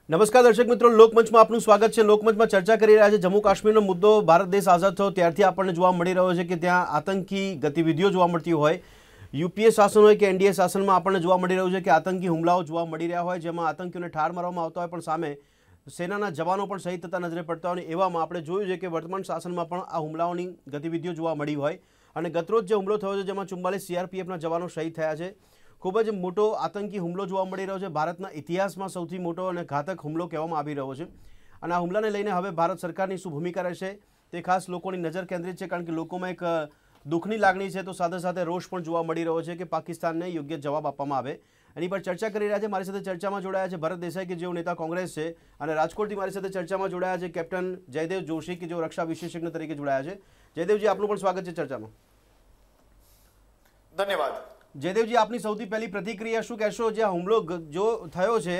નમસ્કાર દર્શક મિત્રો, લોકમંચમાં આપનું સ્વાગત છે। લોકમંચમાં ચર્ચા કરી રહ્યા છે જમ્મુ કાશ્મીરનો મુદ્દો। ભારત દેશ આઝાદ થયો ત્યારથી આપણને જોવા મળી રહ્યો છે કે ત્યાં આતંકી ગતિવિધિઓ જોવા મળતી હોય। યુપીએ શાસન હોય કે એનડીએ શાસનમાં આપણને જોવા મળી રહ્યું છે કે આતંકી હુમલાઓ જોવા મળી રહ્યા હોય, જેમાં આતંકીઓને ઠાર મારવામાં આવતા હોય, પણ સામે સેનાના જવાનો પણ શહીદ થતા નજરે પડતા હોય। એવામાં આપણે જોયું છે કે વર્તમાન શાસનમાં પણ આ હુમલાઓની ગતિવિધિઓ જોવા મળી હોય અને ગતરોજ જે હુમલો થયો છે જેમાં 44 સીઆરપીએફના જવાનો શહીદ થયા છે। ખૂબ જ મોટો આતંકી હુમલો જોવા મળી રહ્યો છે। ભારતના ઇતિહાસમાં સૌથી મોટો અને ઘાતક હુમલો કહેવામાં આવી રહ્યો છે અને આ હુમલાને લઈને હવે ભારત સરકારની શું ભૂમિકા રહેશે તે ખાસ લોકોની નજર કેન્દ્રિત છે, કારણ કે લોકોમાં એક દુઃખની લાગણી છે, તો સાથે સાથે રોષ પણ જોવા મળી રહ્યો છે કે પાકિસ્તાનને યોગ્ય જવાબ આપવામાં આવે। એની પર ચર્ચા કરી રહ્યા છે। મારી સાથે ચર્ચામાં જોડાયા છે ભરત દેસાઈ કે જેઓ નેતા કોંગ્રેસ છે, અને રાજકોટથી મારી સાથે ચર્ચામાં જોડાયા છે કેપ્ટન જયદેવ જોશી કે જેઓ રક્ષા વિશેષજ્ઞ તરીકે જોડાયા છે। જયદેવજી, આપનું પણ સ્વાગત છે ચર્ચામાં। ધન્યવાદ। જયદેવજી, આપની સૌથી પહેલી પ્રતિક્રિયા શું કહેશો? જે હુમલો જો થયો છે,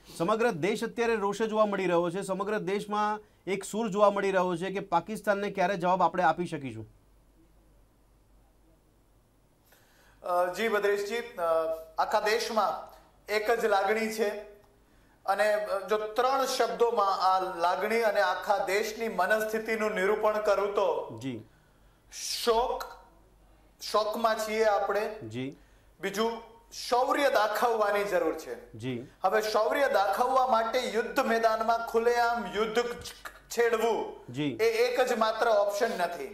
સમગ્ર દેશ અત્યારે રોષે જોવા મળી રહ્યો છે, સમગ્ર દેશમાં એક સૂર જોવા મળી રહ્યો છે કે પાકિસ્તાનને ક્યારે જવાબ આપણે આપી શકીશું? જી ભદ્રેશજી, આખા દેશમાં એક જ લાગણી છે અને જો 3 શબ્દોમાં આ લાગણી અને આખા દેશની મનસ્થિતિનું નિરૂપણ કરું તો જી શોકમાં છીએ આપણે। જી। બીજું, શૌર્ય દાખવવાની જરૂર છે। જી। હવે શૌર્ય દાખવવા માટે યુદ્ધ મેદાનમાં ખુલ્લેઆમ યુદ્ધ છેડવું જી એ એક જ માત્ર ઓપ્શન નથી।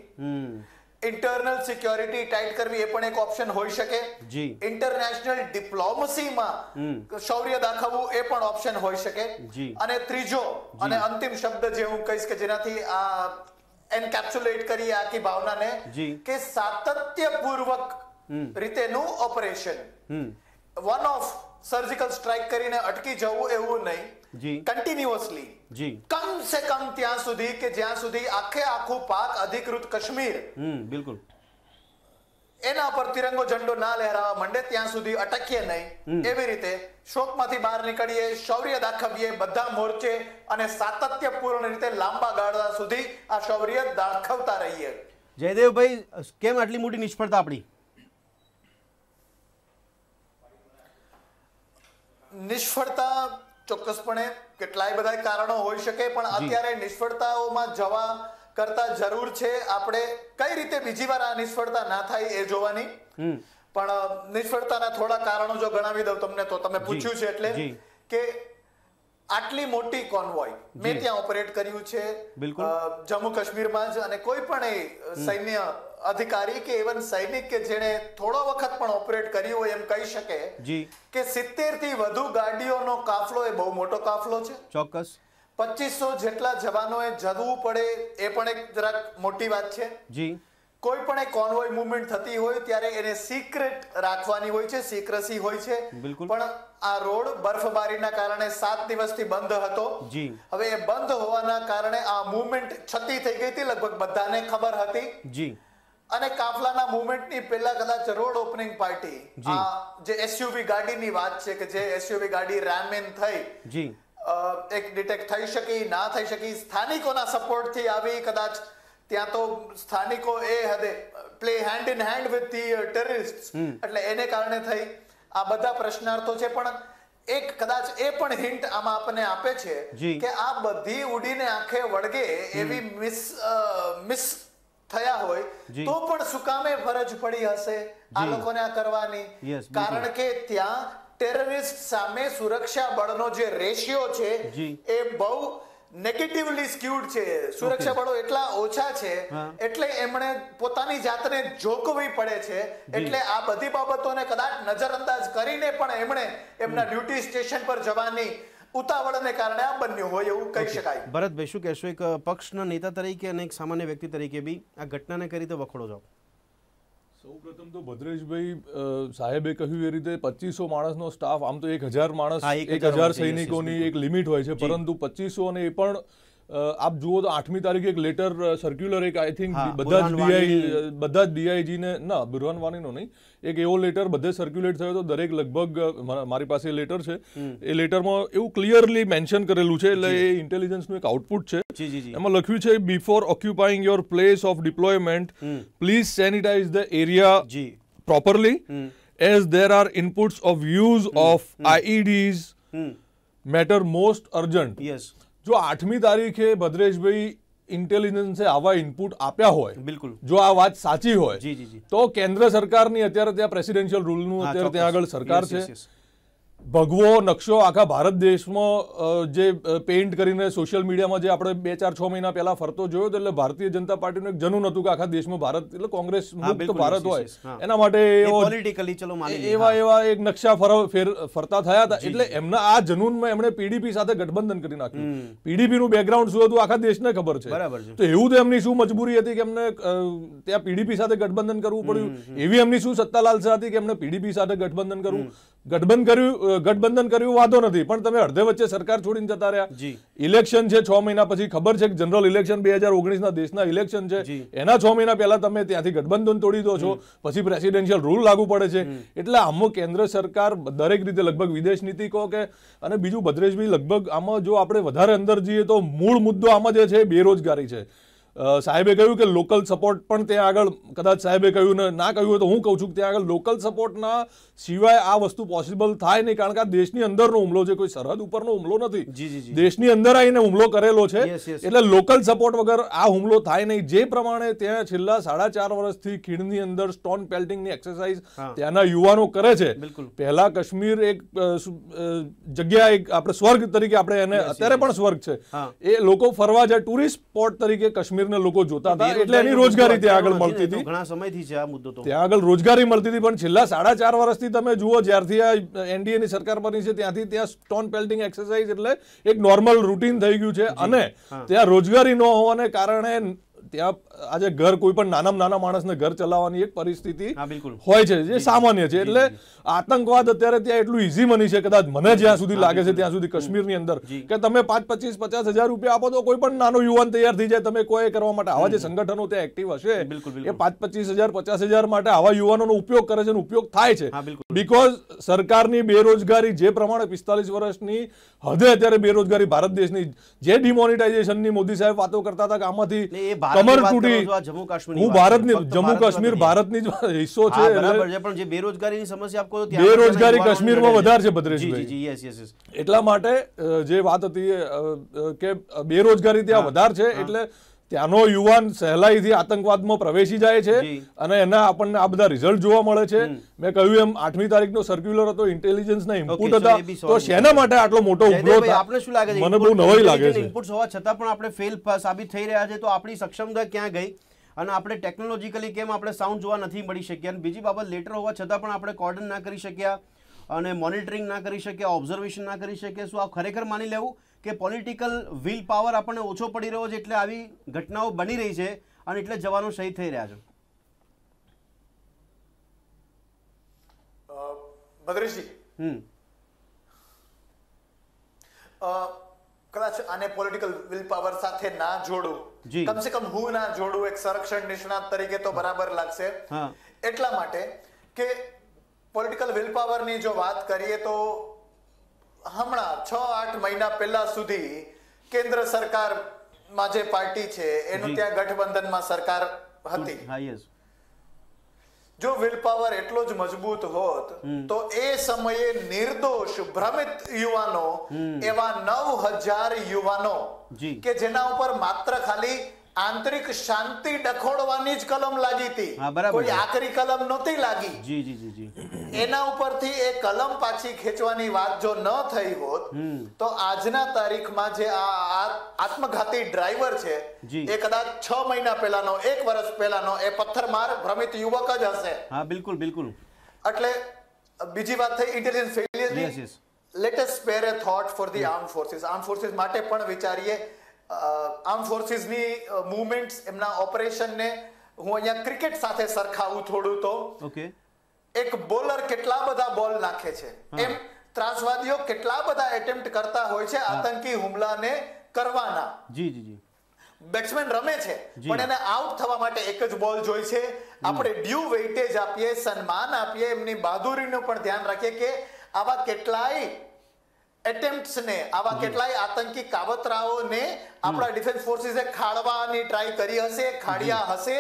ઇન્ટરનલ સિક્યોરિટી ટાઈટ કરવી એ પણ એક ઓપ્શન હોઈ શકે। જી। ઇન્ટરનેશનલ ડિપ્લોમસીમાં શૌર્ય દાખવવું એ પણ ઓપ્શન હોઈ શકે। જી। અને ત્રીજો અને અંતિમ શબ્દ જે હું કહીશ કે જેનાથી આ એન્કેપ્સ્યુલેટ કરી આખી ભાવનાને, કે સાતત્યપૂર્વક રીતેનું operation. One of surgical strike કરીને અટકી જવું એવું નહીં, કન્ટિન્યુઅસલી, કમ સે કમ ત્યાં સુધી કે જ્યાં સુધી આખું પાક અધિકૃત કાશ્મીર બિલકુલ એના પર તિરંગો ઝંડો ના લહેરાવા માંડે ત્યાં સુધી અટકીએ નહીં। એવી રીતે શોકમાંથી બહાર નીકળીએ, શૌર્ય દાખવીએ બધા મોરચે અને સાતત્યપૂર્ણ રીતે લાંબા ગાળા સુધી આ શૌર્ય દાખવતા રહીએ। જયદેવભાઈ, કેમ આટલી મોટી નિષ્ફળતા આપણી? નિષ્ફળતા ચોક્કસપણે કેટલાય બધા કારણો હોઈ શકે, પણ અત્યારે નિષ્ફળતાઓમાં જવા કરતા જરૂર છે આપણે કઈ રીતે બીજી વાર આ નિષ્ફળતા ના થાય એ જોવાની। પણ નિષ્ફળતાના થોડા કારણો જો ગણાવી દઉં તમને, તો તમે પૂછ્યું છે એટલે કે આટલી મોટી કોન્વોય મેં ત્યાં ઓપરેટ કર્યું છે જમ્મુ કાશ્મીરમાં જ, અને કોઈ પણ સૈન્ય અધિકારી કે ઇવન સૈનિક કે જેણે થોડો વખત પણ ઓપરેટ કર્યું હોય એમ કહી શકે કે 70 થી વધુ ગાડીઓનો કાફલો એ બહુ મોટો કાફલો છે। ચોક્કસ 2500 જેટલા જવાનોએ જવું પડે એ પણ એક જરાક મોટી વાત છે। જી। કોઈ પણ એક કોન્વોય મૂવમેન્ટ થતી હોય ત્યારે એને સિક્રેટ રાખવાની હોય છે, સિક્રસી હોય છે। પણ આ રોડ બરફબારીના કારણે 7 દિવસથી બંધ હતો। હવે એ બંધ હોવાના કારણે આ મૂવમેન્ટ છતી થઈ ગઈ હતી, લગભગ બધાને ખબર હતી। અને કાફલાના મૂવમેન્ટની પહેલા કદાચ રોડ ઓપનિંગ પાર્ટી, આ જે એસયુવી ગાડીની વાત છે કે જે એસયુવી ગાડી રેમેન થઈ, એક ડિટેક્ટ થઈ શકી, ના થઈ શકી, સ્થાનિકોના સપોર્ટથી આવી, કદાચ ત્યાં તો સ્થાનિકો એ હદે play hand in hand with the terrorist, એટલે એને કારણે થઈ। આ બધા પ્રશ્નાર્થો છે, પણ એક કદાચ એ પણ હિન્ટ આમાં આપણને આપે છે કે આ બધી ઉડીને આંખે વળગે એવી મિસ થયા હોય તો પણ શું કામે ફરજ પડી હશે આ લોકોને આ કરવાની? કારણ કે ત્યાં ટેરરિસ્ટ સામે સુરક્ષા બળનો જે રેશિયો છે એ બહુ નેગેટિવલી સ્ક્યુડ છે। સુરક્ષા બળો એટલા ઓછા છે એટલે એમણે પોતાની જાતને જોખવી પડે છે, એટલે આ બધી બાબતોને કદાચ નજરઅંદાજ કરીને પણ એમણે એમના ડ્યુટી સ્ટેશન પર જવાની ઉતાવળને કારણે આ બન્યું હોય એવું કહી શકાય। ભરતભાઈ, શું કહેશો એક પક્ષના નેતા તરીકે અને એક સામાન્ય વ્યક્તિ તરીકે બી આ ઘટનાને કઈ રીતે વખોડો છો? સૌપ્રથમ તો ભદ્રેશભાઈ સાહેબે કહ્યું એ રીતે 2500 માણસનો સ્ટાફ, આમ તો 1000 માણસ, 1000 સૈનિકોની એક લિમિટ હોય છે, પરંતુ 2500 અને એ પણ આપ જુઓ તો 8મી તારીખે એક લેટર સર્ક્યુલર, એક આઈ થિંક બધા જ ડીઆઈજીને, ના બુરહાન વાનીનો નહીં, એક એવો લેટર બધે સર્ક્યુલેટ થયો હતો, દરેક લગભગ મારી પાસે લેટર છે, એ લેટરમાં એવું ક્લિયરલી મેન્શન કરેલું છે, એટલે એ ઇન્ટેલિજન્સનું એક આઉટપુટ છે। એમાં લખ્યું છે, before occupying your place of deployment please sanitize the area properly as there are inputs of use of IEDs matter most urgent. જો 8મી તારીખે ભદ્રેશભાઈ ઇન્ટેલિજન્સે આવા ઇનપુટ આપ્યા હોય, બિલકુલ, જો આ વાત સાચી હોય, તો કેન્દ્ર સરકારની અત્યારે ત્યાં પ્રેસિડેન્શિયલ રૂલનું અત્યારે ત્યાં આગળ સરકાર છે. ભગવો નકશો આખા ભારત દેશમાં જે પેઇન્ટ કરીને સોશિયલ મીડિયામાં જે આપણે 2-4-6 મહિના પહેલા ફરતો જોયો, એટલે ભારતીય જનતા પાર્ટીનું એક જનૂન હતું કે આખા દેશમાં ભારત એટલે કોંગ્રેસ મુક્ત ભારત હોય, એના માટે એવા એક નકશા ફરતા થયા હતા. એટલે એમના આ જનૂનમાં એમણે પીડીપી સાથે ગઠબંધન કરી નાખ્યું. પીડીપી નું બેકગ્રાઉન્ડ શું હતું આખા દેશને ખબર છે. તો એવું તો એમની શું મજબૂરી હતી કે એમને ત્યાં પીડીપી સાથે ગઠબંધન કરવું પડ્યું? એવી એમની શું સત્તા લાલસા હતી કે એમને પીડીપી સાથે ગઠબંધન કરવું? ગઠબંધન કર્યું વાંધો નથી, પણ તમે અડધે વચ્ચે સરકાર છોડીને જતા રહ્યા. ઇલેક્શન છે 6 મહિના પછી, ખબર છે કે જનરલ ઇલેક્શન 2019 ના દેશના ઇલેક્શન છે, એના 6 મહિના પહેલા તમે ત્યાંથી ગઠબંધન તોડી દો છો, પછી પ્રેસિડેન્શિયલ રૂલ લાગુ પડે છે. એટલે આમાં કેન્દ્ર સરકાર દરેક રીતે લગભગ વિદેશ નીતિ કહો કે, અને બીજું ભદ્રેશભાઈ લગભગ આમાં જો આપણે વધારે અંદર જઈએ તો મૂળ મુદ્દો આમાં જે છે બેરોજગારી છે. સાહેબે કહ્યું કે લોકલ સપોર્ટ પણ ત્યાં આગળ, કદાચ સાહેબે કહ્યું ને ના કહ્યું હોય તો હું કહું છું કે ત્યાં આગળ લોકલ સપોર્ટના સિવાય આ વસ્તુ પોસિબલ થાય નહીં, કારણ કે આ દેશની અંદરનો હુમલો છે, કોઈ સરહદ ઉપરનો હુમલો નથી. દેશની અંદર આવીને હુમલો કરેલો છે, એટલે લોકલ સપોર્ટ વગર આ હુમલો થાય નહીં. જે પ્રમાણે ત્યાં છેલ્લા 4.5 વર્ષથી ખીણની અંદર સ્ટોન પેલ્ટિંગની એક્સરસાઇઝ ત્યાંના યુવાનો કરે છે. પહેલા કાશ્મીર એક જગ્યા, એક આપણે સ્વર્ગ તરીકે આપણે એને અત્યારે પણ સ્વર્ગ છે, એ લોકો ફરવા જાય ટુરિસ્ટ સ્પોટ તરીકે કાશ્મીર લોકો જોતા હતા, એટલે એની રોજગારી ત્યાં આગળ મળતી હતી. ઘણા સમયથી છે આ મુદ્દો, તો ત્યાં આગળ રોજગારી મળતી હતી. પણ છેલ્લા 4.5 વર્ષથી તમે જુઓ, જ્યારથી આ એનડીએ ની સરકાર બની છે ત્યાંથી ત્યાં સ્ટોન પેલ્ટિંગ એક્સરસાઇઝ એટલે એક નોર્મલ રૂટીન થઈ ગયું છે. અને ત્યાં રોજગારી ન હોવાને કારણે ત્યાં આજે ઘર કોઈ પણ નાના માણસને ઘર ચલાવવાની એક પરિસ્થિતિ હોય છે, જે સામાન્ય છે. એટલે આતંકવાદ અત્યારે ત્યાં એટલું ઈઝી બની છે, કદાચ મને જ્યાં સુધી લાગે છે ત્યાં સુધી કાશ્મીરની અંદર, કે તમે 5-25-50 હજાર રૂપિયા આપો તો કોઈ પણ નાનો યુવાન તૈયાર થઈ જાય તમે કોઈ કરવા માટે. આવા જે સંગઠનો ત્યાં એક્ટિવ હશે એ 5-25 હજાર 50 હજાર માટે આવા યુવાનોનો ઉપયોગ કરે છે, ઉપયોગ થાય છે. બીકોઝ સરકારની બેરોજગારી જે પ્રમાણે 45 વર્ષની હદે અત્યારે બેરોજગારી ભારત દેશની, જે ડિમોનિટાઇઝેશનની મોદી સાહેબ વાતો કરતા હતા કે આમાંથી કમર તૂટી, હું ભારતની, જમ્મુ કાશ્મીર ભારતની જ હિસ્સો છે, પણ જે બેરોજગારીની સમસ્યા આપકો તો બેરોજગારી કાશ્મીરમાં વધારે છે ભદ્રેશભાઈ. એટલા માટે જે વાત હતી કે બેરોજગારી ત્યાં વધારે છે, એટલે ત્યાંનો યુવાન સહેલાઈથી આતંકવાદમાં પ્રવેશી જાય છે, અને એના આપણને આ બધા રિઝલ્ટ જોવા મળે છે. મેં કહ્યું એમ 8મી તારીખનો સર્ક્યુલર હતો, ઇન્ટેલિજન્સના ઇનપુટ હતા, તો શેના માટે આટલો મોટો હુમલો થયો? આપણે શું લાગે છે, મને બહુ નવાઈ લાગે છે. ઇનપુટ્સ હોવા છતાં પણ આપણે ફેલ સાબિત થઈ રહ્યા છે, તો આપણી સક્ષમતા ક્યાં ગઈ? અને આપણે ટેકનોલોજીકલી કેમ આપણે સાઉન્ડ જોવા નથી મળી શક્યા? અને બીજી બાબત, લેટર હોવા છતાં પણ આપણે કોર્ડન ના કરી શક્યા અને મોનિટરિંગ ના કરી શક્યા, ઓબ્ઝર્વેશન ના કરી શક્યા. શું આ ખરેખર માની લેવું કે પોલિટિકલ વિલ પાવર આપણને ઓછો પડી રહ્યો છે, એટલે આવી ઘટનાઓ બની રહી છે અને એટલે જવાનો શહીદ થઈ રહ્યા છે? ભદ્રેશજી, કદાચ આને પોલિટિકલ વિલ પાવર સાથે ના જોડું, કમસે કમ હું ના જોડું એક સંરક્ષણ નિષ્ણાત તરીકે તો બરાબર લાગશે. એટલા માટે કે પોલિટિકલ વિલ પાવરની જો વાત કરીએ તો હમણાં 6-8 મહિના પહેલા સુધી કેન્દ્ર સરકારમાં જે પાર્ટી છે એનું ત્યાં ગઠબંધનમાં સરકાર હતી. જો વિલ પાવર એટલો જ મજબૂત હોત તો એ સમયે નિર્દોષ ભ્રમિત યુવાનો, એવા 9000 યુવાનો કે જેના ઉપર માત્ર ખાલી આંતરિક શાંતિ ડખોડવાની જ કલમ લાગી હતી, કોઈ આકરી કલમ નહોતી લાગી. એના ઉપરથી એ કલમ પાછી ખેંચવાની વાત જો ન થઈ હોત તો આજના તારીખમાં જે આ આત્મઘાતી ડ્રાઈવર છે એ કદાચ 6 મહિના પહેલાનો, 1 વર્ષ પહેલાનો એ પથ્થરમાર ભ્રમિત યુવક જ હશે. બિલકુલ બિલકુલ. એટલે બીજી વાત થઈ ઇન્ટેલિજન્સ ફેલિયરની. Let us spare a thought for the armed forces. Armed forces માટે પણ વિચારીએ. આર્મ ફોર્સિસની મૂવમેન્ટ્સ, એમના ઓપરેશનને હું અહીંયા ક્રિકેટ સાથે સરખાવું થોડું તો, એક બોલર કેટલા બધા બોલ નાખે છે, એમ ત્રાસવાદીઓ કેટલા બધા એટેમ્પ્ટ કરતા હોય છે આતંકી હુમલાને કરવાના. બેટ્સમેન રમે છે પણ એને આઉટ થવા માટે એક જ બોલ જોઈ છે. આપણે ડ્યુ વેઇટેજ આપીએ, સન્માન આપીએ, એમની બહાદુરીનું પણ ધ્યાન રાખીએ કે આવા કેટલાય એટેમ્પ્ટ્સ ને, આવા કેટલાય આતંકી કાવતરાઓને આપણા ડિફેન્સ ફોર્સિસે ખાળવાની ટ્રાય કરી હશે, ખાડિયા હશે,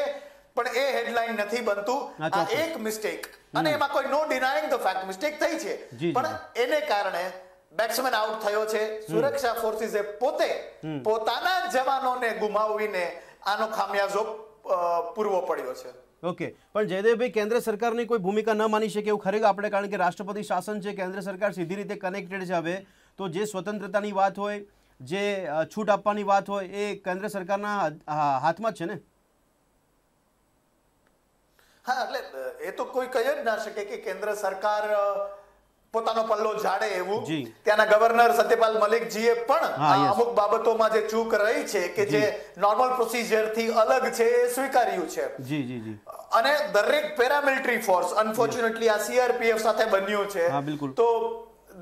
પણ એ હેડલાઇન નથી બનતું. આ એક મિસ્ટેક, અને એમાં કોઈ નો ડિનાઇંગ ધ ફેક્ટ મિસ્ટેક થઈ છે, પણ એને કારણે બેટ્સમેન આઉટ થયો છે. સુરક્ષા ફોર્સિસે પોતે પોતાના જવાનોને ગુમાવીને આનો ખામિયાજો પૂરવો પડ્યો છે. ઓકે, પણ જયદેવભાઈ, કેન્દ્ર સરકારની કોઈ ભૂમિકા ન માની શકે એવું ખરેખર આપણે, કારણ કે રાષ્ટ્રપતિ શાસન છે, કેન્દ્ર સરકાર સીધી રીતે કનેક્ટેડ છે. હવે તો જે સ્વતંત્રતાની વાત હોય, જે છૂટ આપવાની વાત હોય, એ કેન્દ્ર સરકારના હાથમાં જ છે ને? હા, એટલે એ તો કોઈ કહી જ ના શકે કે કેન્દ્ર સરકાર પોતાનો પલ્લો ઝાડે એવું. ત્યાંના ગવર્નર સત્યપાલ મલિકજીએ પણ અમુક બાબતોમાં જે ચૂક રહી છે કે જે નોર્મલ પ્રોસિજર થી અલગ છે એ સ્વીકાર્યું છે. જી જી જી. અને દરેક પેરામિલિટરી ફોર્સ, અનફોર્ચ્યુનેટલી આ સીઆરપીએફ સાથે બન્યું છે, તો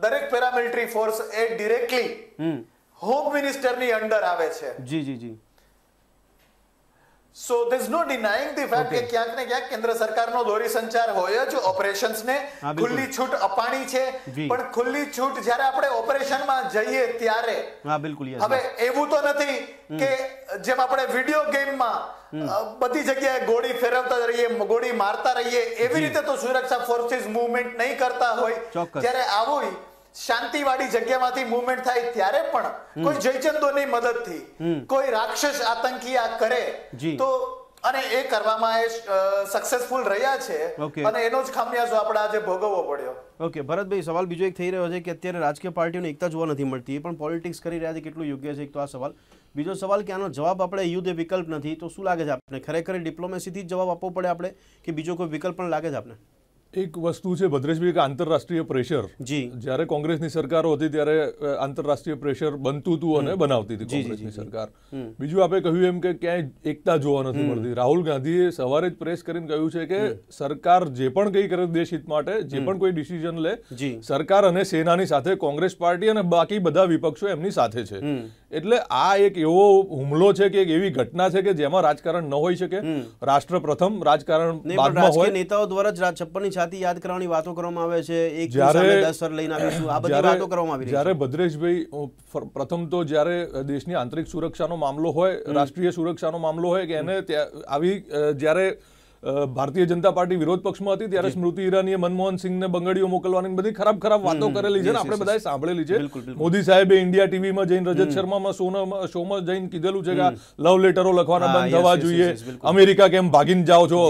દરેક પેરામિલિટરી ફોર્સ એ ડિરેક્ટલી હોમ મિનિસ્ટરની અંડર આવે છે. જી જી જી. So there's no denying the fact કે ક્યાંક ને ક્યાંક કેન્દ્ર સરકારનો દોરી સંચાર હોય જ ઓપરેશન્સ ને ખુલ્લી છૂટ અપાણી છે, પણ ખુલ્લી છૂટ જ્યારે આપણે ઓપરેશનમાં જઈએ ત્યારે હવે એવું તો નથી કે જેમ આપણે વિડિયો ગેમમાં બધી જગ્યાએ ગોળી ફેરવતા રહીએ, ગોળી મારતા રહીએ, એવી રીતે તો સુરક્ષા ફોર્સિસ મૂવમેન્ટ નહીં કરતા હોય. જ્યારે આવું શાંતિવાળી જગ્યામાંથી મૂવમેન્ટ થાય ત્યારે પણ કોઈ જયચંદોની મદદથી કોઈ રાક્ષસ આતંકી આ કરે તો, અને એ કરવામાં એ સક્સેસફુલ રહ્યા છે અને એનો જ ખામિયાજો આપણે આજે ભોગવવો પડ્યો. ઓકે ભરતભાઈ, સવાલ બીજો એક થઈ રહ્યો છે કે અત્યારે રાજકીય પાર્ટીઓની એકતા જોવા નથી મળતી, પણ પોલિટિક્સ કરી રહ્યા છે, કેટલું યોગ્ય છે? એક તો આ સવાલ. બીજો સવાલ કે આનો જવાબ આપણે યુદ્ધ વિકલ્પ નથી, તો શું લાગે છે આપણે ખરેખર ડિપ્લોમેસીથી જ જવાબ આપવો પડે આપણે, કે બીજો કોઈ વિકલ્પ પણ લાગે છે આપણે? એક વસ્તુ છે ભદ્રેશભાઈ કે આંતરરાષ્ટ્રીય પ્રેશર, જ્યારે કોંગ્રેસની સરકારો હતી ત્યારે આંતરરાષ્ટ્રીય પ્રેશર બનતું હતું અને બનાવતી હતી કોંગ્રેસની સરકાર. બીજું આપણે કહ્યું એમ કે ક્યાંય એકતા જોવા નથી મળતી. રાહુલ ગાંધીએ સવારે જ પ્રેસ કરીને કહ્યું છે કે સરકાર જે પણ કંઈ કરે દેશ હિત માટે, જે પણ કોઈ ડિસિઝન લે, સરકાર અને સેનાની સાથે કોંગ્રેસ પાર્ટી અને બાકી બધા વિપક્ષો એમની સાથે છે. એટલે આ એક એવો હુમલો છે કે એક એવી ઘટના છે કે જેમાં રાજકારણ ન હોઈ શકે. રાષ્ટ્ર પ્રથમ, રાજકારણ બાદમાં હોય. નેતાઓ દ્વારા જ 56ની છાતી યાદ કરવાની વાતો કરવામાં આવે છે, એક સામે 10 સર લઈને આવીશું, આ બધી વાતો કરવામાં આવી રહી છે. જ્યારે ભદ્રેશભાઈ, પ્રથમ તો જ્યારે દેશની આંતરિક સુરક્ષાનો મામલો હોય, રાષ્ટ્રીય સુરક્ષાનો મામલો હોય, કે એને આવી જ્યારે ભારતીય જનતા પાર્ટી વિરોધ પક્ષમાં હતી ત્યારે સ્મૃતિ ઈરાનીએ મનમોહન સિંહને બંગડીઓ મોકલવાની બધી ખરાબ વાતો કરેલી છે ને, આપણે બધાએ સાંભળેલી છે. મોદી સાહેબે ઇન્ડિયા ટીવીમાં જઈને, રજત શર્મામાં શોમાં જઈને કીધેલું છે કે લવ લેટરો લખવાના બંધ થવા જોઈએ, અમેરિકા કેમ ભાગીને જાઓ છો,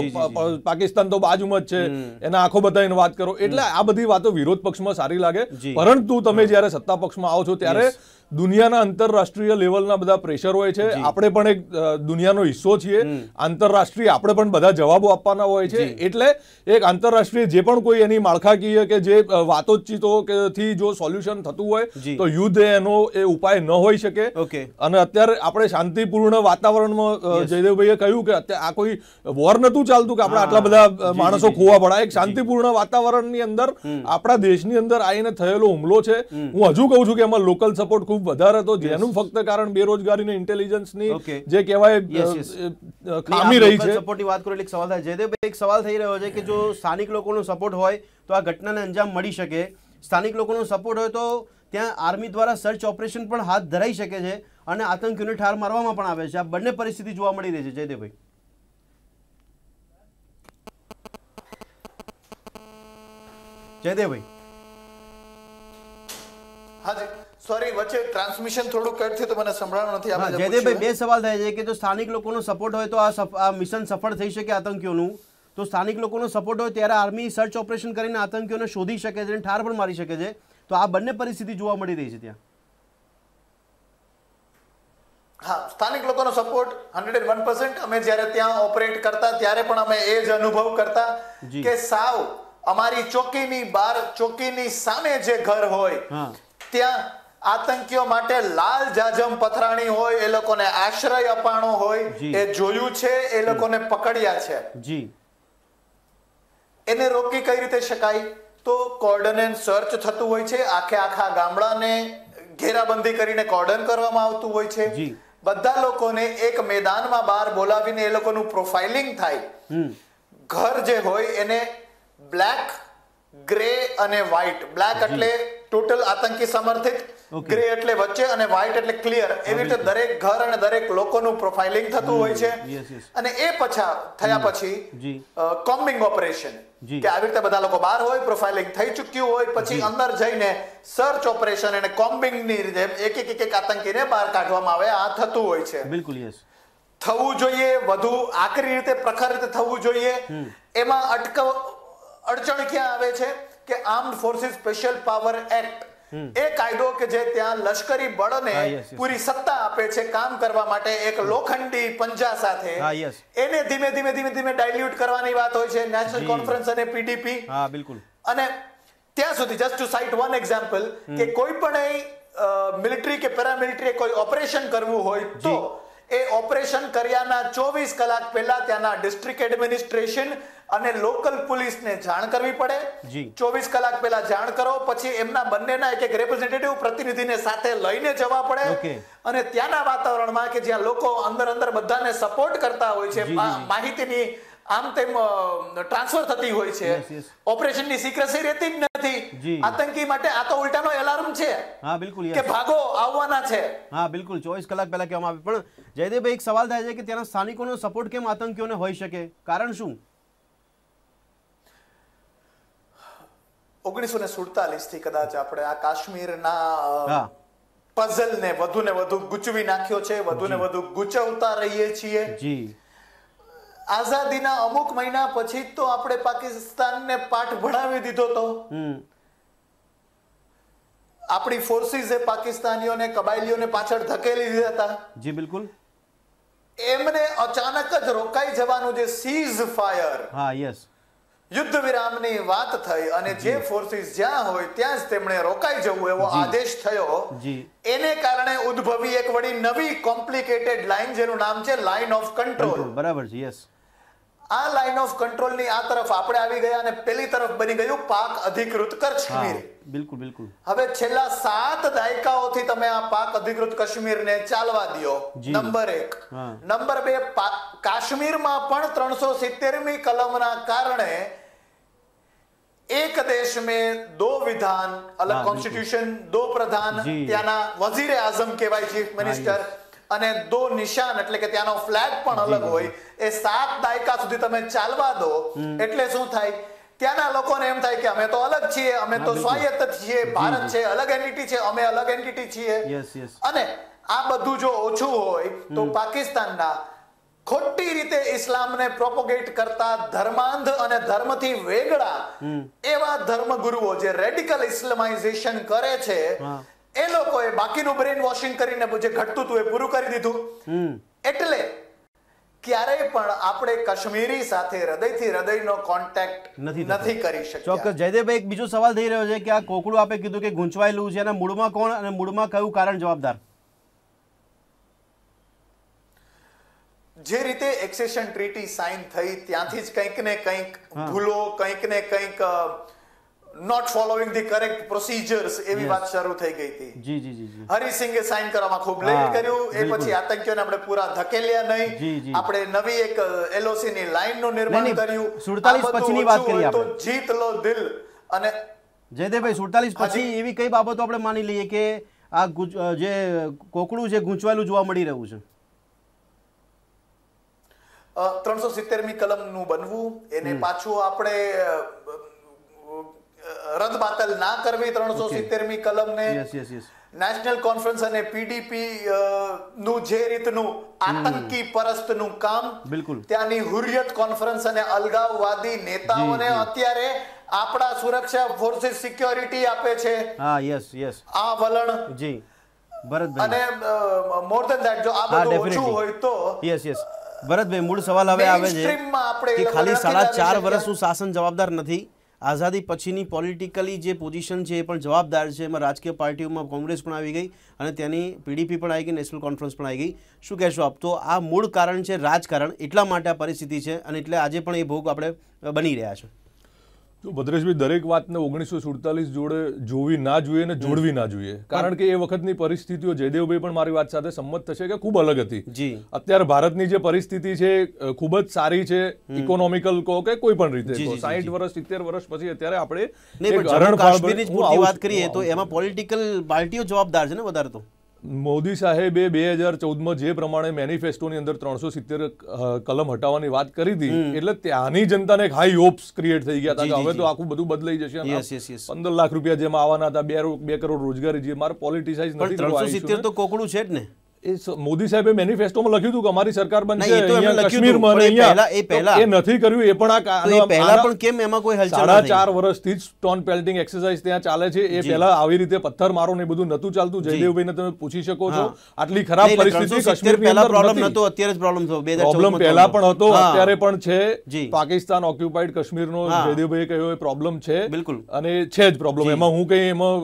પાકિસ્તાન તો બાજુમાં જ છે, એના આંખો બતાવીને વાત કરો. એટલે આ બધી વાતો વિરોધ પક્ષમાં સારી લાગે, પરંતુ તમે જ્યારે સત્તા પક્ષમાં આવો છો ત્યારે દુનિયાના આંતરરાષ્ટ્રીય લેવલના બધા પ્રેશર હોય છે. આપણે પણ એક દુનિયાનો હિસ્સો છીએ, આંતરરાષ્ટ્રીય આપણે પણ બધા જવાબો આપવાના હોય છે. એટલે એક આંતરરાષ્ટ્રીય જે પણ કોઈ એની માળખાકીય કે જે વાતોચીતોથી જો સોલ્યુશન થતું હોય તો યુદ્ધ એનો એ ઉપાય ન હોઈ શકે. અને અત્યારે આપણે શાંતિપૂર્ણ વાતાવરણમાં, જયદેવભાઈએ કહ્યું કે અત્યારે આ કોઈ વોર નતું ચાલતું કે આપણે આટલા બધા માણસો ખોવા પડ્યા. એક શાંતિપૂર્ણ વાતાવરણની અંદર આપણા દેશની અંદર આવીને થયેલો હુમલો છે. હું હજુ કહું છું કે એમાં લોકલ સપોર્ટ ખૂબ વધારે હતો, જેનું ફક્ત કારણ બેરોજગારી અને ઇન્ટેલિજન્સની જે કહેવાય ખામી રહી છે. સપોર્ટની વાત કરો એટલે એક સવાલ થાય જયદેવભાઈ, એક સવાલ થઈ રહ્યો છે કે જો સ્થાનિક લોકોનો સપોર્ટ હોય તો આ ઘટનાને અંજામ મળી શકે, સ્થાનિક લોકોનો સપોર્ટ હોય તો ત્યાં આર્મી દ્વારા સર્ચ ઓપરેશન પણ હાથ ધરાઈ શકે છે અને આતંકીઓને ઠાર મારવામાં પણ આવે છે. આ બંને પરિસ્થિતિ જોવા મળી રહી છે જયદેવભાઈ. જયદેવભાઈ, હાજી સોરી, વચ્ચે ટ્રાન્સમિશન થોડું કટ થયું તો મને સંભળાણું નથી. આપણે જયદેવભાઈ, બે સવાલ થાય છે કે જો સ્થાનિક લોકોનો સપોર્ટ હોય તો આ મિશન સફળ થઈ શકે આતંકીઓનું, તો સ્થાનિક લોકોનો સપોર્ટ હોય ત્યારે આર્મી સર્ચ ઓપરેશન કરીને આતંકીઓને શોધી શકે છે અને ઠાર પણ મારી શકે છે. તો આ બંને પરિસ્થિતિ જોવા મળી રહી છે ત્યાં. હા, સ્થાનિક લોકોનો સપોર્ટ 101%. અમે જ્યારે ત્યાં ઓપરેટ કરતા ત્યારે પણ અમે એ જ અનુભવ કરતા કે સાવ અમારી ચોકીની બહાર, ચોકીની સામે જે ઘર હોય ત્યાં આતંકીઓ માટે લાલ જાજમ પથરાણી હોય, એ લોકોને આશ્રય અપાણો હોય, એ જોયું છે, એ લોકોને પકડ્યા છે. જી. એને રોકી કઈ રીતે શકાય? તો કોર્ડન એન્ડ સર્ચ થતું હોય છે. આખા ગામડાને ઘેરાબંધી કરીને કોર્ડન કરવામાં આવતું હોય છે. બધા લોકોને એક મેદાનમાં બહાર બોલાવીને એ લોકોનું પ્રોફાઇલિંગ થાય. ઘર જે હોય એને બ્લેક, ગ્રે અને વ્હાઇટ. બ્લેક એટલે ટોટલ આતંકી સમર્થિત, ગ્રે એટલે વચ્ચે અને વ્હાઇટ એટલે ક્લિયર, એવી રીતે દરેક ઘર અને દરેક લોકોનું પ્રોફાઇલિંગ થતું હોય છે. અને એ થયા પછી કોમ્બિંગ ઓપરેશન, કે આવી રીતે બધા લોકો બહાર હોય, પ્રોફાઇલિંગ થઈ ચૂક્યું હોય, પછી અંદર જઈને સર્ચ ઓપરેશન અને કોમ્બિંગ ની રીતે એક એક આતંકીને બહાર કાઢવામાં આવે. આ થતું હોય છે. બિલકુલ યસ. થવું જોઈએ વધુ આકરી રીતે, પ્રખર રીતે થવું જોઈએ. એમાં અડચણ ક્યાં આવે છે કે armed forces special power act, એ કાયદો કે જે ત્યાં લશ્કરી બળને પૂરી સત્તા આપે છે કામ કરવા માટે એક લોખંડી પંજા સાથે, એને ધીમે ધીમે ધીમે ધીમે ડાયલ્યુટ કરવાની વાત હોય છે નેશનલ કોન્ફરન્સ અને પીડીપી. બિલકુલ. અને ત્યાં સુધી just to cite one example, કે કોઈ પણ મિલિટરી કે પેરામિલિટરી કોઈ ઓપરેશન કરવું હોય તો એ ઓપરેશન કર્યાના 24 કલાક પહેલા ત્યાંના ડિસ્ટ્રિક્ટ એડમિનિસ્ટ્રેશન અને લોકલ પોલીસને જાણ કરવી પડે. 24 કલાક પહેલા જાણ કરો, પછી એમના બંનેના એક રેપ્રેઝેન્ટેટિવ પ્રતિનિધિને સાથે લઈને જવા પડે. અને ત્યાંના વાતાવરણમાં કે જ્યાં લોકો અંદર બધાને સપોર્ટ કરતા હોય છે, માહિતીની આમ તેમ ટ્રાન્સફર થતી હોય છે, ઓપરેશનની સિક્રેસી રહેતી જ નથી. આતંકી માટે આ તો ઉલટાનો એલાર્મ છે. બિલકુલ કે ભાગો, આવવાના છે. બિલકુલ 24 કલાક પહેલા કહેવામાં આવે. પણ જયદેવભાઈ, એક સવાલ થાય છે કે ત્યાંના સ્થાનિકોનો સપોર્ટ કેમ આતંકીઓને હોઈ શકે? કારણ શું? 1947 થી કદાચ આપણે આ કાશ્મીરના પઝલ ને વધુ ગૂંચવી નાખ્યો છે, વધુ ને વધુ ગૂંચવતા રહીએ છીએ. આઝાદીના અમુક મહિના પછી તો આપણે પાકિસ્તાનને પાઠ ભણાવી દીધો તો. આપણી ફોર્સિસે પાકિસ્તાનીઓને, કબાયલીઓને પાછળ ધકેલી દીધા હતા. જી બિલકુલ. એમને અચાનક જ રોકાઈ જવાનું જે સીઝ ફાયર, યુદ્ધ વિરામની વાત થઈ અને જે ફોર્સિસ જ્યાં હોય ત્યાં જ તેમણે રોકાઈ જવું એવો આદેશ થયો. એને કારણે ઉદ્ભવી એક વળી નવી કોમ્પ્લિકેટેડ લાઈન, જેનું નામ છે લાઈન ઓફ કંટ્રોલ. બરાબર છે. યસ. આ લાઈન ઓફ કંટ્રોલ ની આ તરફ આપણે આવી ગયા અને પેલી તરફ બની ગયું પાક અધિકૃત કાશ્મીર. બિલકુલ બિલકુલ. હવે છેલ્લા 7 દાયકાઓથી તમે આ પાક અધિકૃત કાશ્મીરને ચાલવા દો. નંબર 1. નંબર 2, કાશ્મીરમાં પણ 370મી કલમના કારણે એક દેશ में 2 વિધાન, અલગ કોન્સ્ટિટ્યુશન, 2 પ્રધાન, ત્યાંના વઝીરે આઝમ કહેવાય, ચીફ મિનિસ્ટર, અને 2 નિશાન એટલે કે ત્યાંનો ફ્લેગ પણ અલગ હોય. એ 7 દાયકા સુધી તમે ચાલવા દો એટલે શું થાય? ત્યાંના લોકોને એમ થાય કે અમે તો અલગ છીએ, અમે તો સ્વાયત્ત છીએ, ભારત છે અલગ એન્ટિટી છે, અમે અલગ એન્ટિટી છીએ. અને આ બધું જો ઓછું હોય તો પાકિસ્તાનના ખોટી રીતે ઇસ્લામને પ્રોપોગેટ કરતા ધર્માંધ અને ધર્મથી વેગળા એવા ધર્મગુરુઓ જે રેડિકલ ઇસ્લામાઇઝેશન કરે છે, એ લોકોએ બાકીનું બ્રેન વોશિંગ કરીને જે ઘટતું હતું એ પૂરું કરી દીધું. એટલે ક્યારેય પણ આપણે કાશ્મીરી સાથે હૃદયથી હૃદયનો કોન્ટેક્ટ નથી કરી શકતા. ચોક્કસ. જયદેવભાઈ, એક બીજો સવાલ થઈ રહ્યો છે કે આ કોકડું આપે કીધું કે ગૂંચવાયેલું છે, એના મૂળમાં કોણ અને મૂળમાં કયું કારણ જવાબદાર? જે રીતે એક્સેશન ટ્રીટી સાઇન થઈ ત્યાંથી જ કંઈક ને કંઈક ભૂલો, કંઈક ને કંઈક not following the correct procedures એવી વાત શરૂ થઈ ગઈ હતી. હરિસિંગે સાઇન કરવામાં ખૂબ લેટ કર્યું, એ પછી આતંકીઓને આપણે પૂરા ધકેલ્યા નહીં. આપણે નવી એક એલઓસી ની લાઈન નું નિર્માણ કર્યું. 47 પછીની વાત કરી આપણે, તો જીત લો દિલ. અને જયદેવભાઈ, 47 પછી એવી કઈ બાબતો આપણે માની લઈએ કે આ જે કોકડું છે ગૂંચવાયેલું જોવા મળી રહ્યું છે? 370મી કલમનું બનવું, એને પાછું આપણે રદ બાતલ ના કરવી 370મી કલમને. નેશનલ કોન્ફરન્સ અને પીડીપી નું જે રીતનું આતંકી પરસ્તનું કામ, ત્યાંની હુરિયત કોન્ફરન્સ અને અલગાવવાદી નેતાઓને અત્યારે આપણા સુરક્ષા ફોર્સિસ સિક્યોરિટી આપે છે. આ વલણ. જી ભરતભાઈ, અને મોર ધેન ધેટ જો આ બધું ઓછું હોય તો ભરતભાઈ, મૂળ સવાલ હવે આવે છે કે ખાલી 4.5 વર્ષનું શાસન જવાબદાર નથી, આઝાદી પછીની પોલિટિકલી જે પોઝિશન છે એ પણ જવાબદાર છે. એમાં રાજકીય પાર્ટીઓમાં કોંગ્રેસ પણ આવી ગઈ અને ત્યાંની પીડીપી પણ આવી ગઈ, નેશનલ કોન્ફરન્સ પણ આવી ગઈ. શું કહેશો આપ? તો આ મૂળ કારણ છે રાજકારણ, એટલા માટે આ પરિસ્થિતિ છે અને એટલે આજે પણ એ ભોગ આપણે બની રહ્યા છે. તો ભદ્રેશભાઈ, દરેક વાતને 1947 જોડે જોવી ના જોઈએ ને જોડવી ના જોઈએ, કારણ કે એ વખતની પરિસ્થિતિઓ, જયદેવભાઈ પણ મારી વાત સાથે સંમત થશે કે ખૂબ અલગ હતી. અત્યારે ભારતની જે પરિસ્થિતિ છે ખૂબ જ સારી છે, ઇકોનોમિકલ કહો કે કોઈ પણ રીતે કહો. 60 વર્ષ 70 વર્ષ પછી અત્યારે આપણે કાશ્મીરની વાત કરીએ તો એમાં પોલિટિકલ પાર્ટીઓ જવાબદાર છે ને વધારે. તો મોદી સાહેબે 2014માં જે પ્રમાણે મેનિફેસ્ટોની અંદર 370 કલમ હટાવવાની વાત કરી હતી, એટલે ત્યાંની જનતાને એક હાઈ હોપ્સ ક્રિએટ થઈ ગયા હતા કે હવે તો આખું બધું બદલાઈ જશે. 15 લાખ રૂપિયા જેમાં આવવાના હતા, 2 કરોડ રોજગારી, જે મારે પોલિટિસાઇઝ નથી. 370 તો કોકડું છે જ ને. મોદી સાહેબે મેનિફેસ્ટોમાં લખ્યું હતું કે અમારી સરકાર બનશે અહીંયા કાશ્મીરમાં, એ નથી કર્યું. એ પણ પહેલા પણ કેમ એમાં કોઈ હલચલ નથી? 4.5 વર્ષથી જ સ્ટોન પેલ્ટિંગ એક્સરસાઇઝ ત્યાં ચાલે છે. એ પહેલા આવી રીતે પથ્થર મારો ને બધું નતું ચાલતું. જયદેવભાઈને તમે પૂછી શકો છો. આટલી ખરાબ પરિસ્થિતિ કાશ્મીરની અંદર પ્રોબ્લેમ નતો, અત્યારે જ પ્રોબ્લેમ થયો. પ્રોબ્લેમ પહેલા પણ હતો, અત્યારે પણ છે. પાકિસ્તાન ઓક્યુપાઈડ કાશ્મીરનો જયદેવભાઈએ કહ્યું એ પ્રોબ્લેમ છે, બિલકુલ, અને છે જ પ્રોબ્લેમ. એમાં હું કઈ એમાં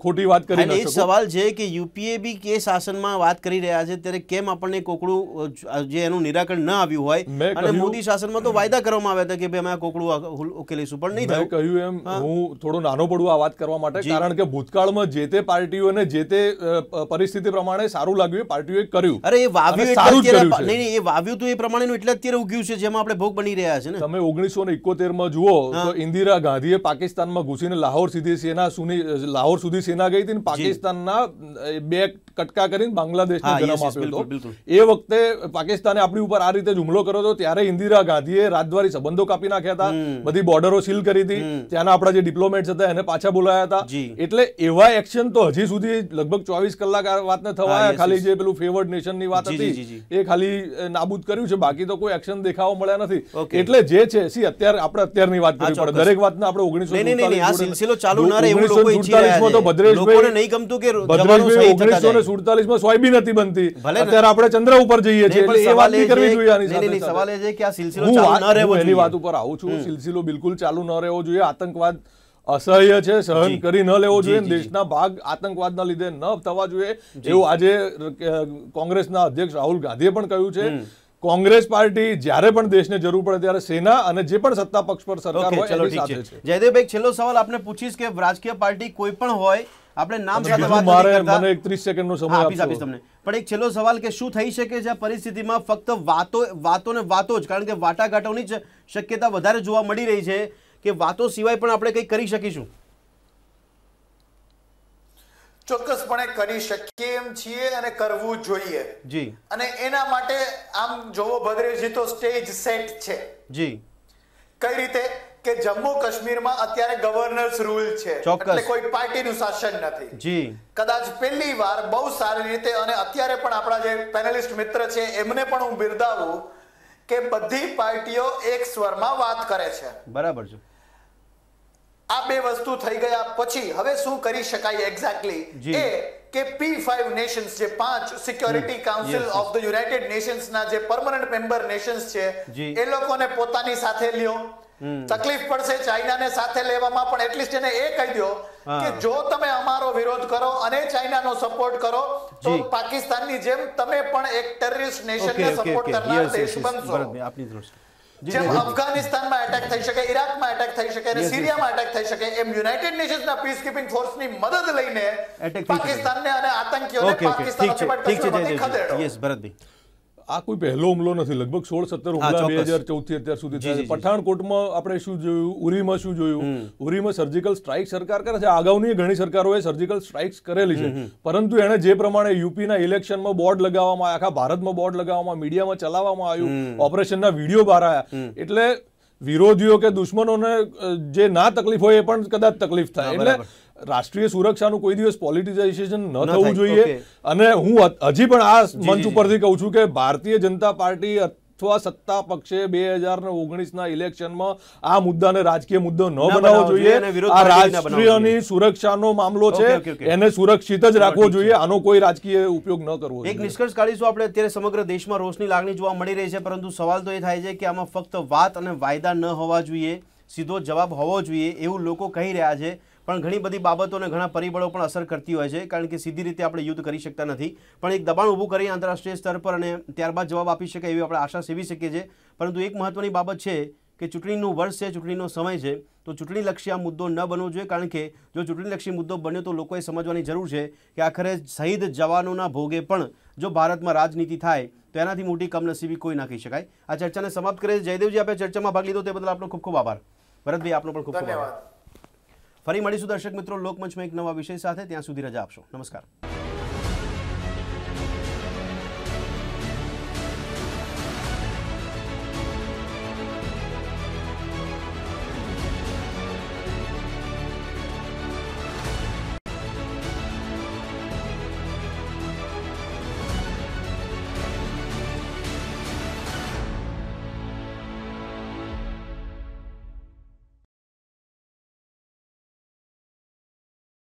ખોટી વાત કરી નથી. સવાલ છે કે યુપીએ બી કે શાસનમાં વાત કરી રહ્યા છે, ત્યારે કેમ આપણને કોકડું જે એનું નિરાકરણ ન આવ્યું હોય, અને મોદી શાસનમાં તો વાયદા કરવામાં આવ્યા હતા કે ભાઈ અમે આ કોકડું ઉકેલીશું, પણ નહીં થયું. કહ્યું એમ હું થોડો નાનો પડું આ વાત કરવા માટે, કારણ કે ભૂતકાળમાં જે તે પાર્ટીઓને જે તે પરિસ્થિતિ પ્રમાણે સારું લાગ્યું એ પાર્ટીઓએ કર્યું. અરે એ વાવ્યું નહીં, એ વાવ્યું તો એ પ્રમાણેનું એટલે અત્યારે ઉગ્યું છે જેમાં આપણે ભોગ બની રહ્યા છે ને. તમે 1971માં જુઓ તો ઇન્દિરા ગાંધીએ પાકિસ્તાનમાં ઘૂસીને લાહોર સુધી સેના ગઈ હતી, પાકિસ્તાનના 2 કટકા કરીને બાંગ્લાદેશને જન્મ આપ્યો. એ વખતે પાકિસ્તાને આપણી ઉપર આ રીતે હુમલો કર્યો હતો, ત્યારે ઇન્દિરા ગાંધીએ રાજદ્વારી સંબંધો કાપી નાખ્યા હતા, બધી બોર્ડરો સીલ કરી હતી, ત્યાંના આપણા જે ડિપ્લોમેટ્સ હતા એને પાછા બોલાયા હતા. એટલે એવા એક્શન તો હજી સુધી લગભગ 24 કલાક આ વાતને થવાયા. ખાલી જે પેલું ફેવર્ડ નેશનની વાત હતી એ ખાલી નાબૂદ કર્યું છે, બાકી તો કોઈ એક્શન દેખાવા મળ્યા નથી. એટલે જે છે અત્યારે આપણે અત્યારની વાત કરવી પડે. દરેક વાતને આપણે 1947માં તો ભદ્રેશભાઈ 1947માં સોયાબીન નથી બનતી, અત્યારે આપણે ચંદ્ર ઉપર જઈએ છીએ. એટલે એ વાત નહીં કરવી જોઈએ. આની સાથે સવાલ એ છે કે આ સિલસિલો ચાલુ ન રહેવો જોઈએ. એની વાત ઉપર આવું છું. સિલસિલો બિલકુલ ચાલુ ન રહેવો જોઈએ. આતંકવાદ અસહ્ય છે, સહન કરી ન લેવો જોઈએ. દેશના ભાગ આતંકવાદના લીધે ન થવા જોઈએ, એવું આજે કોંગ્રેસના અધ્યક્ષ રાહુલ ગાંધીએ પણ કહ્યું છે. કોંગ્રેસ પાર્ટી જ્યારે પણ દેશને જરૂર પડે ત્યારે સેના અને જે પણ સત્તા પક્ષ પર સરકાર હોય એની સાથે છે. જયદેવભાઈ, છેલ્લો સવાલ આપને પૂછીશ કે રાજકીય પાર્ટી કોઈ પણ હોય, આપણે નામ સાથે વાત મારે મને 30 સેકન્ડનો સમય આપીશ તમને, પણ એક છેલ્લો સવાલ કે શું થઈ શકે છે આ પરિસ્થિતિમાં? ફક્ત વાતો ને વાતો જ, કારણ કે વાટાઘાટોની જ શક્યતા વધારે જોવા મળી રહી છે કે વાતો સિવાય પણ આપણે કંઈક કરી શકીશું? ચોક્કસપણે કરી શકીએ એમ છીએ અને કરવું જોઈએ જી. અને એના માટે આમ જોવો ભદ્રેશજી તો સ્ટેજ સેટ છે જી. કઈ રીતે કે જમ્મુ કાશ્મીરમાં અત્યારે ગવર્નર્સ રૂલ છે, એટલે કોઈ પાર્ટીનું શાસન નથી જી. કદાચ પહેલી વાર બહુ સારી રીતે, અને અત્યારે પણ આપણા જે પેનલિસ્ટ મિત્ર છે એમને પણ હું બિરદાવું કે બધી પાર્ટીઓ એક સ્વરમાં વાત કરે છે. બરાબર છે. આ બે વસ્તુ થઈ ગયા પછી હવે શું કરી શકાય એક્ઝેક્ટલી એ કે P5 નેશન્સ, જે 5 security council of the United Nations ના જે પરમનન્ટ મેમ્બર નેશન્સ છે, એ લોકોને પોતાની સાથે લ્યો. તકલીફ પડશે ચાઇનાને સાથે લેવામાં, પણ એટલીસ્ટ એને એ કહી દો કે જો તમે અમારો વિરોધ કરો અને ચાઇનાનો સપોર્ટ કરો તો પાકિસ્તાનની જેમ તમે પણ એક ટેરરિસ્ટ નેશનને સપોર્ટ કરનાર દેશ બનશો. જેમ અફઘાનિસ્તાનમાં એટેક થઈ શકે, ઇરાકમાં એટેક થઈ શકે અને સિરિયામાં એટેક થઈ શકે, એમ યુનાઇટેડ નેશન્સના પીસ કીપિંગ ફોર્સની મદદ લઈને પાકિસ્તાનને અને આતંકીઓને પાકિસ્તાનમાંથી ખદેડો. યસ ભરતભાઈ, આ કોઈ પહેલો હુમલો નથી. લગભગ 16-17 હુમલા 2014 થી અત્યાર સુધી થયા છે. પઠાણકોટમાં આપણે શું જોયું, ઉરીમાં શું જોયું? ઉરીમાં સર્જિકલ સ્ટ્રાઇક સરકાર કરે છે. અગાઉની ઘણી સરકારોએ સર્જિકલ સ્ટ્રાઇક્સ કરેલી છે, પરંતુ એને જે પ્રમાણે યુપીના ઇલેક્શનમાં બોર્ડ લગાવવામાં, આખા ભારતમાં બોર્ડ લગાવવામાં, મીડિયામાં ચલાવવામાં આવ્યું, ઓપરેશનના વિડીયો બહાર આવ્યા, એટલે વિરોધીઓ કે દુશ્મનોને જે ના તકલીફ હોય એ પણ કદાચ તકલીફ થાય. એટલે રાષ્ટ્રીય સુરક્ષાનું કોઈ દિવસ પોલિટિસાઇઝેશન ન થવું જોઈએ. અને હું હજી પણ આ મંચ ઉપરથી કહું છું કે ભારતીય જનતા પાર્ટી અથવા સત્તા પક્ષે 2019ના ઇલેક્શનમાં આ મુદ્દાને રાજકીય મુદ્દો ન બનાવવો જોઈએ. આ રાષ્ટ્રીયની સુરક્ષાનો મામલો છે, એને સુરક્ષિત જ રાખવો જોઈએ. આનો કોઈ રાજકીય ઉપયોગ ન કરવો જોઈએ. એક નિષ્કર્ષ કાઢીશું આપણે. અત્યારે સમગ્ર દેશમાં રોષની લાગણી જોવા મળી રહી છે, પરંતુ સવાલ તો એ થાય છે કે આમાં ફક્ત વાત અને વાયદા ન હોવા જોઈએ, સીધો જવાબ હોવો જોઈએ એવું લોકો કહી રહ્યા છે. પણ ઘણી બધી બાબતો અને ઘણા પરિબળો પણ અસર કરતી હોય છે, કારણ કે સીધી રીતે આપણે યુદ્ધ કરી શકતા નથી, પણ એક દબાણ ઊભું કરી આંતરરાષ્ટ્રીય સ્તર પર અને ત્યારબાદ જવાબ આપી શકાય એવી આપણે આશા સેવી શકીએ છીએ. પરંતુ એક મહત્વની બાબત છે કે ચૂંટણીનું વર્ષ છે, ચૂંટણીનો સમય છે, તો ચૂંટણીલક્ષી આ મુદ્દો ન બનવો જોઈએ, કારણ કે જો ચૂંટણીલક્ષી મુદ્દો બન્યો તો લોકોએ સમજવાની જરૂર છે કે આખરે શહીદ જવાનોના ભોગે પણ જો ભારતમાં રાજનીતિ થાય તો એનાથી મોટી કમનસીબી કોઈ ના કહી શકાય. આ ચર્ચાને સમાપ્ત કરે. જયદેવજી, આપણે ચર્ચામાં ભાગ લીધો તે બદલ આપનો ખૂબ ખૂબ આભાર. ભરતભાઈ, આપનો પણ ખૂબ ખૂબ આભાર. ફરી મળીશું દર્શક મિત્રો લોકમંચમાં એક નવા વિષય સાથે. ત્યાં સુધી રજા આપશો. નમસ્કાર.